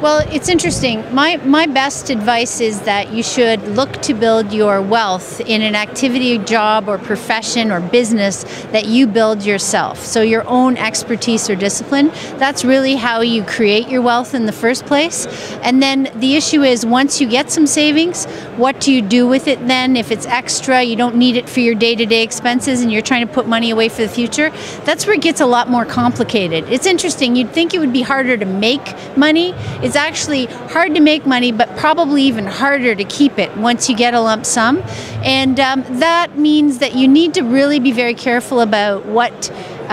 Well, it's interesting. My best advice is that you should look to build your wealth in an activity, job, or profession or business that you build yourself. So your own expertise or discipline. That's really how you create your wealth in the first place. And then the issue is, once you get some savings, what do you do with it then? If it's extra, you don't need it for your day-to-day expenses and you're trying to put money away for the future, that's where it gets a lot more complicated. It's interesting. You'd think it would be harder to make money. It's actually hard to make money, but probably even harder to keep it once you get a lump sum. And that means that you need to really be very careful about what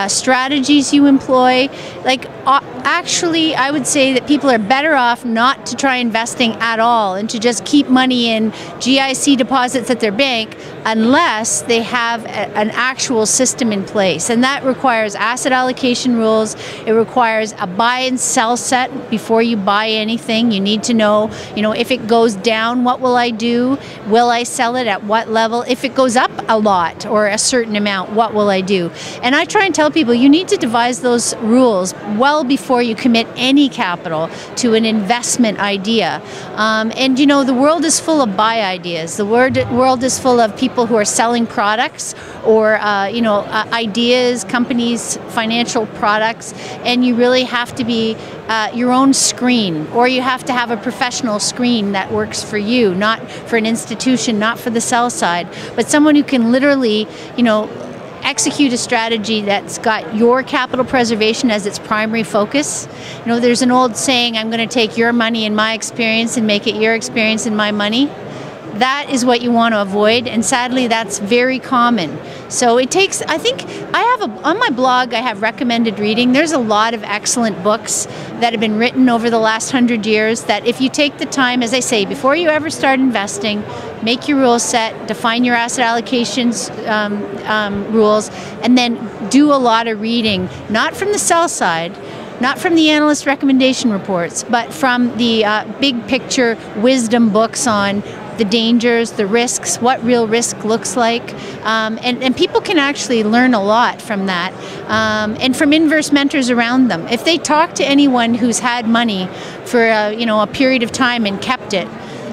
strategies you employ. Actually, I would say that people are better off not to try investing at all and to just keep money in GIC deposits at their bank unless they have an actual system in place. And that requires asset allocation rules. It requires a buy and sell set before you buy anything. You need to know, if it goes down, what will I do? Will I sell it at what level? If it goes up a lot or a certain amount, what will I do? And I try and tell people you need to devise those rules well before you commit any capital to an investment idea. And the world is full of buy ideas. The world is full of people who are selling products or ideas, companies, financial products, and you really have to be your own screen, or you have to have a professional screen that works for you, not for an institution, not for the sell side, but someone who can literally, execute a strategy that's got your capital preservation as its primary focus. There's an old saying, I'm going to take your money and my experience and make it your experience and my money. That is what you want to avoid, and sadly that's very common. So it takes, I think, on my blog I have recommended reading. There's a lot of excellent books that have been written over the last 100 years that if you take the time, as I say, before you ever start investing, make your rule set, define your asset allocations rules, and then do a lot of reading, not from the sell side, not from the analyst recommendation reports, but from the big picture wisdom books on the dangers, the risks, what real risk looks like. And people can actually learn a lot from that. And from inverse mentors around them. If they talk to anyone who's had money for a period of time and kept it,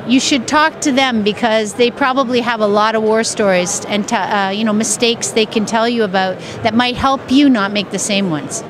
you should talk to them because they probably have a lot of war stories and mistakes they can tell you about that might help you not make the same ones.